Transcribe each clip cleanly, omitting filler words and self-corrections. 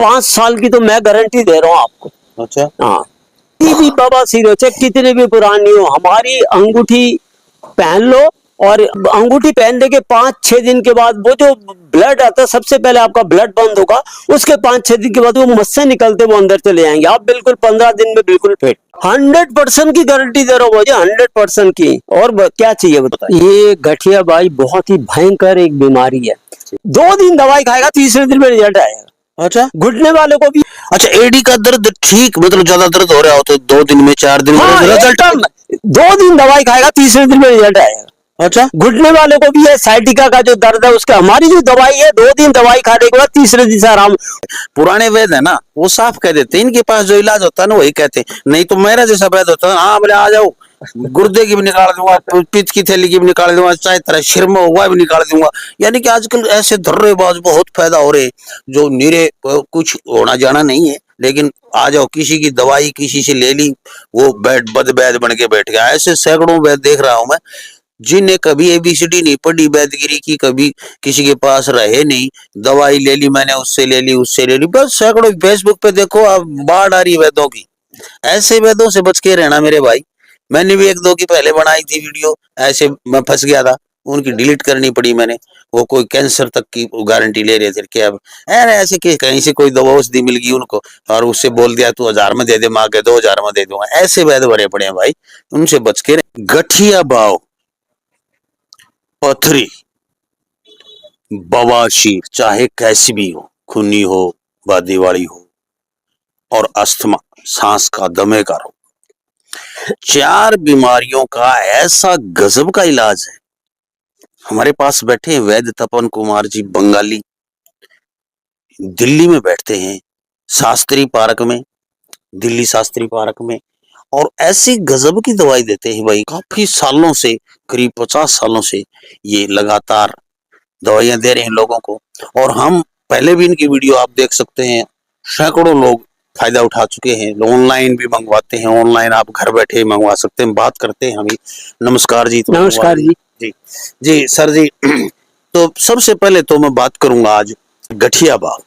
5 साल की तो मैं गारंटी दे रहा हूँ आपको। अच्छा। हाँ, भी बवासीर हो चाहे कितने भी पुरानी हो, हमारी अंगूठी पहन लो और अंगूठी पहनने के 5-6 दिन के बाद वो जो ब्लड आता है, सबसे पहले आपका ब्लड बंद होगा, उसके 5-6 दिन के बाद वो मुझ से निकलते वो अंदर चले जाएंगे, आप बिल्कुल 15 दिन में बिल्कुल फिट। 100% की गारंटी दे रहा हूँ मुझे, 100% की। और क्या चाहिए बताइए। ये गठिया भाई बहुत ही भयंकर एक बीमारी है। 2 दिन दवाई खाएगा, तीसरे दिन में रिजल्ट आएगा। अच्छा, घुटने वाले को भी। अच्छा, एडी का दर्द ठीक, मतलब ज्यादा दर्द हो रहा हो तो 2 दिन में 4 दिन में हाँ, रिजल्ट। 2 दिन दवाई खाएगा, तीसरे दिन में रिजल्ट आएगा। अच्छा, घुटने वाले को भी है, साइटिका का जो दर्द है उसका, हमारी जो दवाई है 2 दिन दवाई खाने के बाद तीसरे दिन से आराम। पुराने वैद्य है ना, वो साफ कह देते हैं, इनके पास जो इलाज होता है ना वही कहते हैं, नहीं तो मेरा जैसा वैद्य होता है, हाँ बोले आ जाओ, गुर्दे की भी निकाल दूंगा, पित्त की थैली की भी निकाल दूंगा, चाहे तरह सिर में हुआ भी निकाल दूंगा। यानी कि आजकल ऐसे धर्रेबाज बहुत पैदा हो रहे हैं जो निरे कुछ होना जाना नहीं है, लेकिन आ जाओ किसी की दवाई किसी से ले ली, वो बद वैद्य बन के बैठ गया। ऐसे सैकड़ों वैद्य देख रहा हूं मैं, जिन्हें कभी एबीसीडी नहीं पढ़ी वैद्यगिरी की, कभी किसी के पास रहे नहीं, दवाई ले ली मैंने, उससे ले ली उससे ले ली, बस सैकड़ों। फेसबुक पे देखो अब बाढ़ आ रही वैद्यों की। ऐसे वैद्यों से बच के रहना मेरे भाई। मैंने भी 1-2 की पहले बनाई थी वीडियो, ऐसे मैं फंस गया था, उनकी डिलीट करनी पड़ी मैंने। वो कोई कैंसर तक की गारंटी ले रहे थे कि अब अरे ऐसे कि कहीं से कोई दवा औषधि मिल गई उनको और उससे बोल दिया तू 1000 में दे दे, माँ के 2000 में दे दूंगा। ऐसे वैद्य भरे पड़े हैं भाई, उनसे बच के रहे। गठिया बाव, पथरी, बवासीर, चाहे कैसी भी हो, खूनी हो, वादी हो, और अस्थमा, सांस का दमे का रोग, 4 बीमारियों का ऐसा गजब का इलाज है। हमारे पास बैठे हैं वैद्य तपन कुमार जी, बंगाली, दिल्ली में बैठते हैं, शास्त्री पार्क में, दिल्ली शास्त्री पार्क में, और ऐसी गजब की दवाई देते हैं भाई। काफी सालों से, करीब 50 सालों से ये लगातार दवाइयां दे रहे हैं लोगों को। और हम पहले भी इनकी वीडियो आप देख सकते हैं, सैकड़ों लोग फायदा उठा चुके हैं। ऑनलाइन भी मंगवाते हैं, ऑनलाइन आप घर बैठे मंगवा सकते हैं। बात करते हैं हम। नमस्कार जी। तो नमस्कार जी। जी जी सर जी। तो सबसे पहले तो मैं बात करूंगा आज गठिया बाव।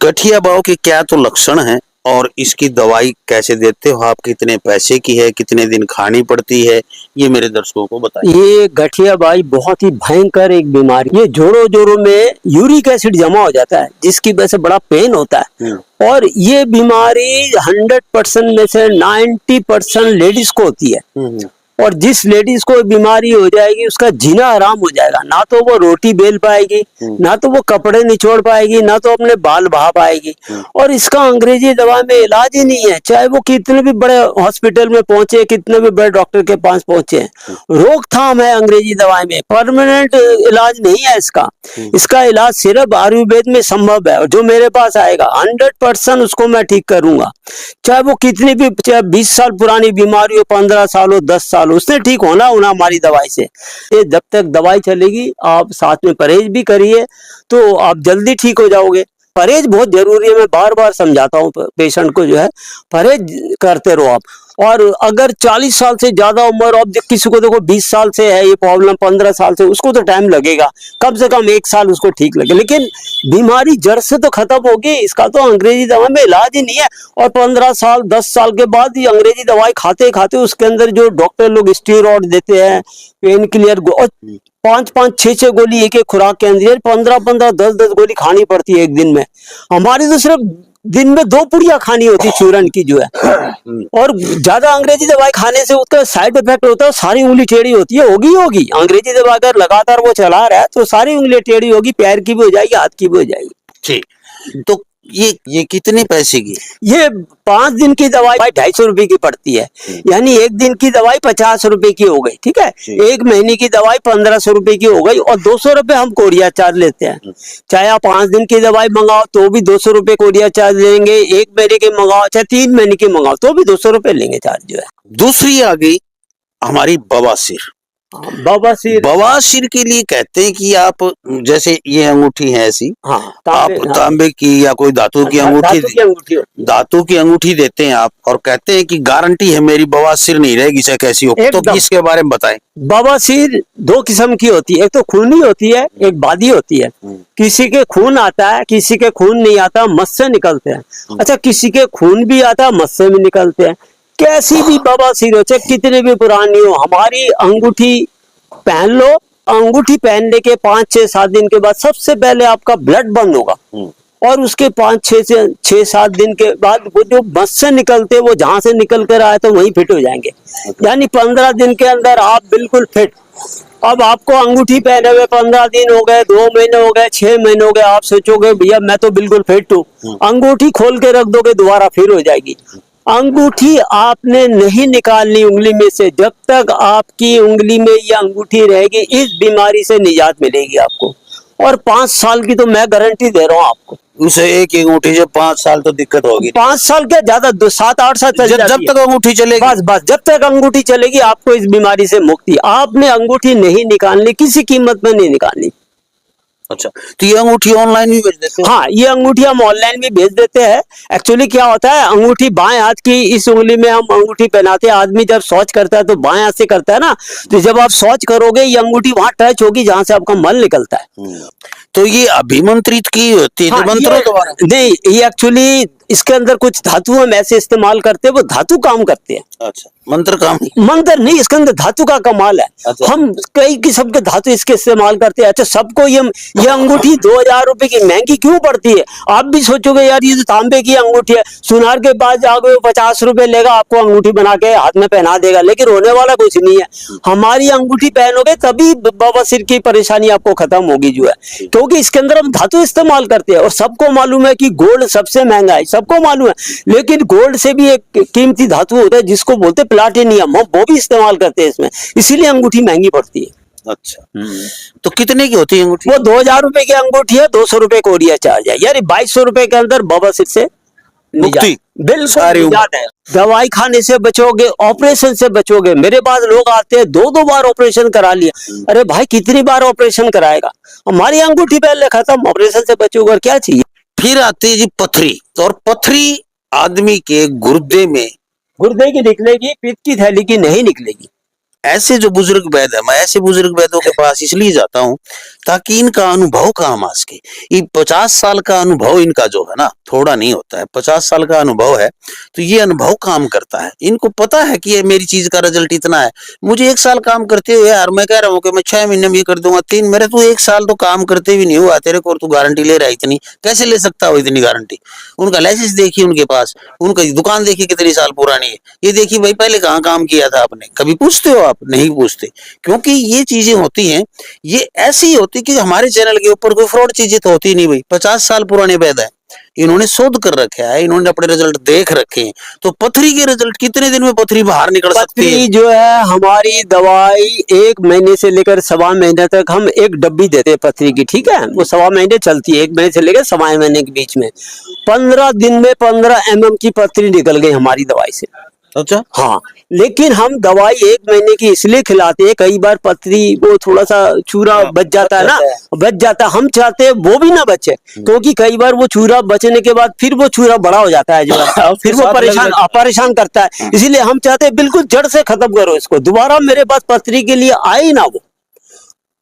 गठिया बाव के क्या तो लक्षण हैं और इसकी दवाई कैसे देते हो आप, कितने पैसे की है, कितने दिन खानी पड़ती है, ये मेरे दर्शकों को बताइए। ये गठिया बाई बहुत ही भयंकर एक बीमारी, ये जोड़ों जोड़ों में यूरिक एसिड जमा हो जाता है जिसकी वजह से बड़ा पेन होता है। और ये बीमारी 100% में से 90% लेडीज को होती है। और जिस लेडीज को बीमारी हो जाएगी उसका जीना आराम हो जाएगा, ना तो वो रोटी बेल पाएगी, ना तो वो कपड़े निचोड़ पाएगी, ना तो अपने बाल बहा पाएगी। और इसका अंग्रेजी दवा में इलाज ही नहीं है, चाहे वो कितने भी बड़े हॉस्पिटल में पहुंचे, कितने भी बड़े डॉक्टर के पास पहुंचे, रोकथाम है अंग्रेजी दवाई में, परमानेंट इलाज नहीं है इसका। इसका इलाज सिर्फ आयुर्वेद में संभव है, और जो मेरे पास आएगा 100% उसको मैं ठीक करूंगा, चाहे वो कितनी भी, चाहे 20 साल पुरानी बीमारी हो, 15 साल हो, 10 साल, उसने ठीक होना हमारी दवाई से। ये जब तक दवाई चलेगी, आप साथ में परहेज भी करिए तो आप जल्दी ठीक हो जाओगे। परहेज बहुत जरूरी है, मैं बार बार समझाता हूँ पेशेंट को, जो है परहेज करते रहो आप। और अगर 40 साल से ज्यादा उम्र, अब किसी को देखो 20 साल से है ये प्रॉब्लम, 15 साल से, उसको तो टाइम लगेगा, कम से कम 1 साल उसको ठीक लगे, लेकिन बीमारी जड़ से तो खत्म होगी। इसका तो अंग्रेजी दवा में इलाज ही नहीं है। और 15 साल 10 साल के बाद ये अंग्रेजी दवाई खाते खाते उसके अंदर जो डॉक्टर लोग स्टीरॉइड देते हैं, पेन किलर, 5-5 6-6 गोली एक एक खुराक के अंदर, 15-15 10-10 गोली खानी पड़ती है एक दिन में। हमारी तो सिर्फ दिन में 2 पुड़िया खानी होती चूरन की, जो है। और ज्यादा अंग्रेजी दवाई खाने से उसका साइड इफेक्ट होता है, सारी उंगली टेढ़ी होती है, होगी अंग्रेजी दवा अगर लगातार वो चला रहा है तो सारी उंगली टेढ़ी होगी, पैर की भी हो जाएगी, हाथ की भी हो जाएगी। ठीक, तो ये कितने पैसे की? ये 5 दिन की दवाई 250 रुपए की पड़ती है, यानी 1 दिन की दवाई 50 रुपए की हो गई, ठीक है। 1 महीने की दवाई 1500 रुपए की हो गई, और 200 रुपए हम कोरियर चार्ज लेते हैं। चाहे आप 5 दिन की दवाई मंगाओ तो भी 200 रुपए कोरियर चार्ज लेंगे, 1 महीने की मंगाओ, चाहे 3 महीने की मंगाओ तो भी 200 रुपए लेंगे चार्ज, जो है। दूसरी आ गई हमारी बवासीर। बवासीर। बवासीर के लिए कहते हैं कि आप जैसे ये अंगूठी है ऐसी, हाँ, आप तांबे की या कोई धातु की अंगूठी, धातु की अंगूठी होती है। धातु की अंगूठी देते हैं आप, और कहते हैं कि गारंटी है मेरी बवासीर नहीं रहेगी, चाहे कैसी हो। तो एकदम। इसके बारे में बताएं। बवासीर दो किस्म की होती है, एक तो खूनी होती है, एक बादी होती है। किसी के खून आता है, किसी के खून नहीं आता, मत से निकलते हैं। अच्छा, किसी के खून भी आता है, मत से भी निकलते हैं। कैसी भी बवासीर हो, चाहे कितनी भी पुरानी हो, हमारी अंगूठी पहन लो। अंगूठी पहनने के 5-6-7 दिन के बाद सबसे पहले आपका ब्लड बंद होगा, और उसके 5-6-7 दिन के बाद वो जो बस से निकलते, वो जहां से निकल कर आए तो वहीं फिट हो जाएंगे। यानी 15 दिन के अंदर आप बिल्कुल फिट। अब आपको अंगूठी पहने हुए 15 दिन हो गए, 2 महीने हो गए, 6 महीने हो गए, आप सोचोगे भैया मैं तो बिल्कुल फिट हूँ। अंगूठी खोल के रख दोगे, दोबारा फिर हो जाएगी। अंगूठी आपने नहीं निकालनी उंगली में से, जब तक आपकी उंगली में ये अंगूठी रहेगी इस बीमारी से निजात मिलेगी आपको। और 5 साल की तो मैं गारंटी दे रहा हूँ आपको। उसे एक अंगूठी से 5 साल तो दिक्कत होगी। 5 साल क्या, ज्यादा 7-8 साल चल जाती जब है। तक अंगूठी चलेगी, बस जब तक अंगूठी चलेगी आपको इस बीमारी से मुक्ति। आपने अंगूठी नहीं निकालनी, किसी कीमत में नहीं निकालनी। अच्छा, तो ये अंगूठी ऑनलाइन भी बेच देते हैं? हाँ, ये अंगूठी हम ऑनलाइन भी भेज देते हैं। एक्चुअली क्या होता है, अंगूठी बाएं हाथ की इस उंगली में हम अंगूठी पहनाते हैं। आदमी जब शौच करता है तो बाएं हाथ से करता है ना, तो जब आप शौच करोगे ये अंगूठी वहां टच होगी जहां से आपका मल निकलता है। तो ये अभिमंत्रित की होती है? हाँ, मंत्रों द्वारा? नहीं, ये एक्चुअली इसके अंदर कुछ धातु हम ऐसे इस्तेमाल करते हैं, वो धातु काम करते हैं। अच्छा, मंत्र काम? मंत्र नहीं, इसके अंदर धातु का कमाल है। अच्छा। हम कई किस्म के धातु इसके इस्तेमाल करते हैं। अच्छा, सबको ये अंगूठी 2000 रुपए की महंगी क्यों पड़ती है? आप भी सोचोगे यार ये तो तांबे की अंगूठी है, सुनार के पास जाओगे 50 रुपए लेगा, आपको अंगूठी बना के हाथ में पहना देगा, लेकिन रोने वाला कुछ नहीं है। हमारी अंगूठी पहनोगे तभी बवासीर की परेशानी आपको खत्म होगी जो है, क्योंकि इसके अंदर हम धातु इस्तेमाल करते हैं। और सबको मालूम है कि गोल्ड सबसे महंगा है, सबको मालूम है, लेकिन गोल्ड से भी एक कीमती धातु होता है जिसको बोलते हैं प्लाटिनियम, हम वो भी इस्तेमाल करते हैं इसमें, इसीलिए अंगूठी महंगी पड़ती है। अच्छा, तो कितने की होती है अंगूठी? वो 2000 रुपए की अंगूठी है, 200 रुपए कोरियर चार्ज है, यानी 2200 रुपए के अंदर बवासीर से मुक्ति, बिल्कुल निजात है। दवाई खाने से बचोगे, ऑपरेशन से बचोगे। मेरे पास लोग आते हैं 2-2 बार ऑपरेशन करा लिया। अरे भाई कितनी बार ऑपरेशन कराएगा, हमारी अंगूठी पहन ले, खत्म, ऑपरेशन से बचोगे और क्या चाहिए। फिर आती है जी पथरी। और पथरी आदमी के गुर्दे की निकलेगी, पित्त की थैली की नहीं निकलेगी। ऐसे जो बुजुर्ग वैद्य है, मैं ऐसे बुजुर्ग वैद्यों के पास इसलिए जाता हूँ ताकि इनका अनुभव काम आ सके। ये 50 साल का अनुभव इनका जो है ना, थोड़ा नहीं होता है, 50 साल का अनुभव है, तो ये अनुभव काम करता है। इनको पता है कि ये मेरी चीज का रिजल्ट इतना है। मुझे 1 साल काम करते हुए यार, मैं कह रहा हूँ कि मैं 6 महीने में ये कर दूंगा, 3, मेरे तो 1 साल तो काम करते भी नहीं हुआ तेरे को, तू गारंटी ले रहा है इतनी, कैसे ले सकता हो इतनी गारंटी? उनका लाइसेंस देखिए उनके पास, उनकी दुकान देखिए कितनी साल पुरानी है, ये देखिए भाई पहले कहाँ काम किया था आपने, कभी पूछते हो आप? नहीं पूछते, क्योंकि ये चीजें होती हैं, ये ऐसी होती कि हमारे चैनल के ऊपर कोई फ्रॉड चीजें तो होती नहीं भाई। 50 साल पुराने वैद्य है, इन्होंने शोध कर रखा है, इन्होंने अपने रिजल्ट देख रखे हैं। तो पथरी के रिजल्ट कितने दिन में पथरी बाहर निकल सकती है? पथरी जो है, हमारी दवाई 1 महीने से लेकर 1.25 महीने तक हम एक डब्बी देते हैं पथरी की, ठीक है, वो 1.25 महीने चलती है, 1 महीने से लेकर 1.25 महीने के बीच में। 15 दिन में 15 mm की पथरी निकल गई हमारी दवाई से। अच्छा, हाँ, लेकिन हम दवाई 1 महीने की इसलिए खिलाते हैं, कई बार पथरी वो थोड़ा सा चूरा बच जाता है ना, बच जाता है, हम चाहते हैं वो भी ना बचे, क्योंकि कई बार वो चूरा बचने के बाद फिर वो चूरा बड़ा हो जाता है जो है, फिर वो परेशान करता है। इसीलिए हम चाहते हैं बिल्कुल जड़ से खत्म करो इसको, दोबारा मेरे पास पथरी के लिए आए ही ना वो।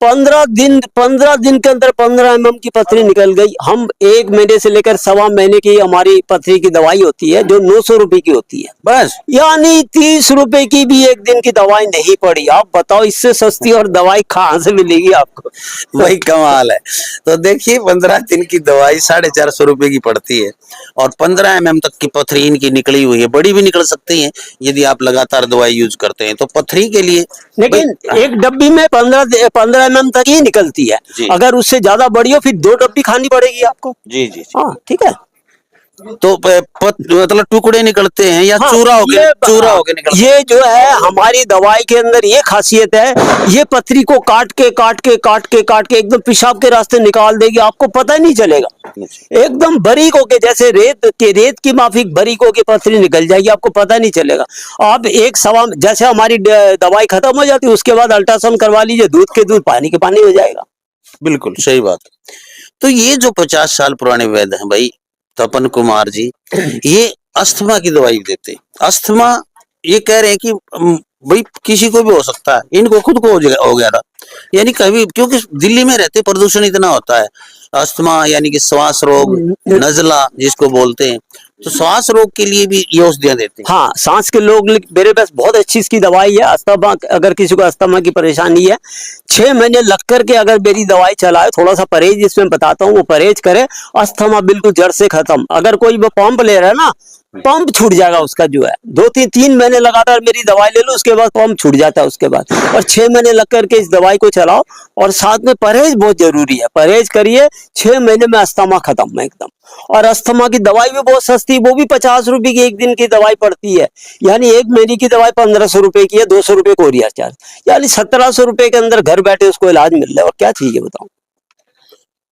15 दिन के अंदर 15 mm की पथरी निकल गई। हम 1 महीने से लेकर 1.25 महीने की हमारी पथरी की दवाई होती है जो 900 रुपए की होती है बस, यानी 30 रुपए की भी 1 दिन की दवाई नहीं पड़ी। आप बताओ इससे सस्ती और दवाई कहाँ से मिलेगी आपको? वही कमाल है। तो देखिए 15 दिन की दवाई 450 रुपए की पड़ती है, और 15 mm तक की पथरी इनकी निकली हुई है, बड़ी भी निकल सकती है यदि आप लगातार दवाई यूज करते हैं। तो पथरी के लिए लेकिन एक डब्बी में 15 mm तक ही निकलती है, अगर उससे ज्यादा बड़ी हो फिर 2 डब्बी खानी पड़ेगी आपको। जी जी, हाँ, ठीक है। तो मतलब टुकड़े निकलते हैं या हाँ, चूरा होके निकलते ये जो है हमारी दवाई के अंदर ये खासियत है, ये पथरी को काट के एकदम पेशाब के रास्ते निकाल देगी, आपको पता ही नहीं चलेगा। हैं? एकदम बारीक होके, जैसे रेत की माफिक बारीक होके पथरी निकल जाएगी, आपको पता नहीं चलेगा। आप एक सवा जैसे हमारी दवाई खत्म हो जाती है, उसके बाद अल्ट्रासाउंड करवा लीजिए, दूध के दूध पानी के पानी हो जाएगा। बिल्कुल सही बात। तो ये जो 50 साल पुराने वैद्य हैं भाई तपन कुमार जी, ये अस्थमा की दवाई देते हैं। अस्थमा ये कह रहे हैं कि भाई किसी को भी हो सकता है, इनको खुद को हो गया था, यानी कभी, क्योंकि दिल्ली में रहते प्रदूषण इतना होता है। अस्थमा यानी कि श्वास रोग, नजला जिसको बोलते हैं, तो श्वास रोग के लिए भी ये औषधियां देते हैं। हाँ, सांस के लोग मेरे पास बहुत अच्छी इसकी दवाई है। अस्थमा, अगर किसी को अस्थमा की परेशानी है, 6 महीने लग करके अगर मेरी दवाई चलाए, थोड़ा सा परहेज इसमें बताता हूँ, वो परहेज करे, अस्थमा बिल्कुल जड़ से खत्म। अगर कोई वो पंप ले रहा है ना, पंप छूट जाएगा उसका, जो है 2-3 महीने लगातार मेरी दवाई ले लो, उसके बाद पंप छूट जाता है उसके बाद। और 6 महीने लग करके इस दवाई को चलाओ, और साथ में परहेज बहुत जरूरी है, परहेज करिए, 6 महीने में अस्थमा खत्म है एकदम। और अस्थमा की दवाई भी बहुत सस्ती, वो भी 50 रुपए की एक दिन की दवाई पड़ती है, यानी एक महीने की दवाई 1500 रुपए की है, 200 रुपए कोरियर चार्ज, यानी 1700 रुपए के अंदर घर बैठे उसको इलाज मिल रहा है। और क्या चाहिए बताओ।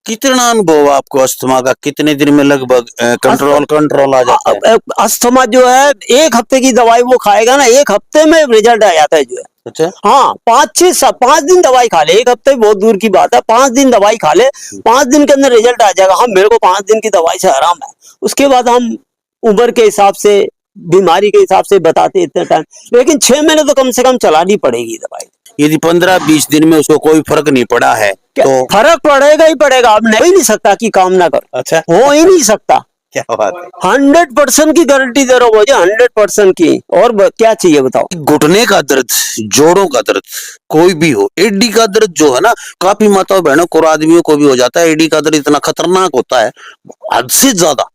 कितना अनुभव आपको अस्थमा का, कितने दिन में लगभग कंट्रोल आ जाता है? अस्थमा जो है, 1 हफ्ते की दवाई वो खाएगा ना, 1 हफ्ते में रिजल्ट आ जाता है जो है। अच्छा, हाँ, 5 दिन दवाई खा ले, 1 हफ्ते बहुत दूर की बात है, 5 दिन दवाई खा ले, 5 दिन के अंदर रिजल्ट आ जाएगा। हम, मेरे को 5 दिन की दवाई से आराम है। उसके बाद हम उम्र के हिसाब से, बीमारी के हिसाब से बताते इतने टाइम, लेकिन 6 महीने तो कम से कम चलानी पड़ेगी दवाई। यदि 15-20 दिन में उसको कोई फर्क नहीं पड़ा है तो फर्क पड़ेगा ही पड़ेगा, अब नहीं, नहीं सकता कि काम ना करो। अच्छा, हो ही नहीं सकता। क्या बात है। 100% की गारंटी दे रहा हूँ मुझे, 100% की। और क्या चाहिए बताओ। घुटने का दर्द, जोड़ों का दर्द, कोई भी हो, एडी का दर्द जो है ना, काफी माताओं बहनों को, आदमियों को भी हो जाता है। एडी का दर्द इतना खतरनाक होता है, हद से ज्यादा।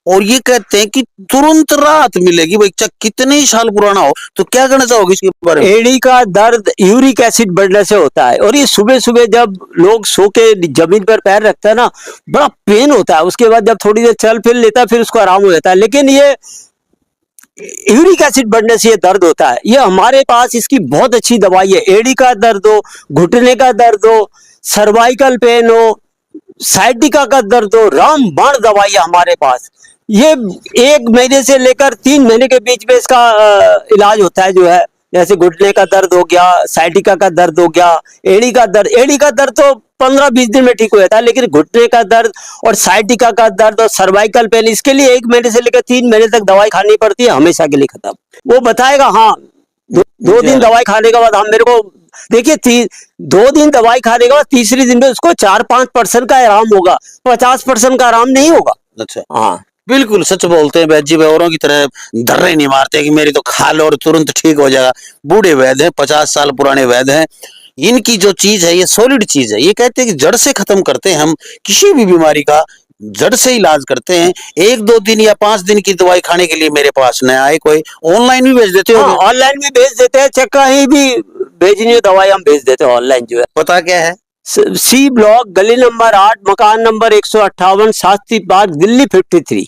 और ये कहते हैं कि तुरंत राहत मिलेगी भाई, चाहे कितने ही साल पुराना हो। तो क्या कहना चाहोगे इसके बारे में? एड़ी का दर्द यूरिक एसिड बढ़ने से होता है, और ये सुबह सुबह जब लोग सो के जमीन पर पैर रखता है ना, बड़ा पेन होता है। उसके बाद जब थोड़ी देर चल फिर लेता है, फिर उसको आराम हो जाता है। लेकिन ये यूरिक एसिड बढ़ने से ये दर्द होता है। ये हमारे पास इसकी बहुत अच्छी दवाई है। एड़ी का दर्द हो, घुटने का दर्द हो, सर्वाइकल पेन हो, साइटिका का दर्द हो, रामबाण दवाई है हमारे पास। ये 1 महीने से लेकर 3 महीने के बीच में इसका इलाज होता है जो है। जैसे घुटने का दर्द हो गया, साइटिका का दर्द हो गया, एड़ी का दर्द तो 15-20 दिन में ठीक हो जाता है। लेकिन घुटने का दर्द और साइटिका का दर्द और सर्वाइकल पेन, इसके लिए 1 महीने से लेकर 3 महीने तक दवाई खानी पड़ती है, हमेशा के लिए खत्म। वो बताएगा, हाँ, 2 दिन दवाई खाने के बाद हम, मेरे को देखिए, 2 दिन दवाई खाने के बाद तीसरे दिन में उसको 4-5% का आराम होगा, 50% का आराम नहीं होगा। अच्छा, हाँ, बिल्कुल सच बोलते हैं वैद्य जी, औरों की तरह धर्रे नहीं मारते कि मेरी तो खा लो और तुरंत ठीक हो जाएगा। बूढ़े वैद्य हैं, 50 साल पुराने वैद्य हैं। इनकी जो चीज है ये सॉलिड चीज है। ये कहते हैं कि जड़ से खत्म करते हैं हम, किसी भी बीमारी का जड़ से इलाज करते हैं। 1-2 दिन या 5 दिन की दवाई खाने के लिए मेरे पास न आए कोई, ऑनलाइन भी भेज देते हो? ऑनलाइन भी भेज देते हैं, चाहे कहीं भी भेजनी हो दवाई हम भेज देते हैं ऑनलाइन जो है। पता क्या है? सी ब्लॉक, गली नंबर 8, मकान number 158, Shastri park, Delhi 53।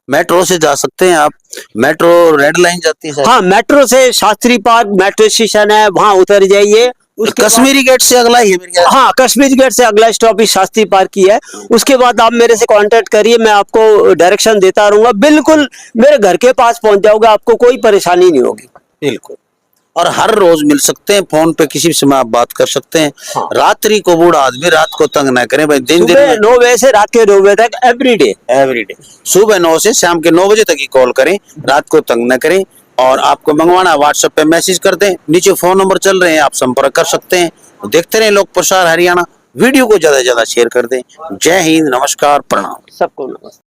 Metro से जा सकते हैं आप, मेट्रो रेड लाइन जाती है। हाँ, मेट्रो से शास्त्री पार्क मेट्रो स्टेशन है, वहां उतर जाइए। कश्मीरी गेट से अगला ही है मेरे ख्याल। हाँ, कश्मीरी गेट से अगला स्टॉप ही शास्त्री पार्क की है। उसके बाद आप मेरे से कांटेक्ट करिए, मैं आपको डायरेक्शन देता रहूंगा, बिल्कुल मेरे घर के पास पहुंच जाओगे, आपको कोई परेशानी नहीं होगी। बिल्कुल, और हर रोज मिल सकते हैं, फोन पे किसी भी समय आप बात कर सकते हैं। हाँ। रात्रि को बूढ़ा आदमी रात को तंग ना करें भाई, दिन में 9 बजे से रात के 2 बजे तक एवरीडे सुबह 9 से शाम के 9 बजे तक ही कॉल करें, रात को तंग न करें। और आपको मंगवाना व्हाट्सएप पे मैसेज कर दें, नीचे फोन नंबर चल रहे हैं, आप संपर्क कर सकते हैं। देखते रहें लोक प्रसार हरियाणा, वीडियो को ज्यादा से ज्यादा शेयर कर दें। जय हिंद, नमस्कार, प्रणाम। सबको नमस्कार।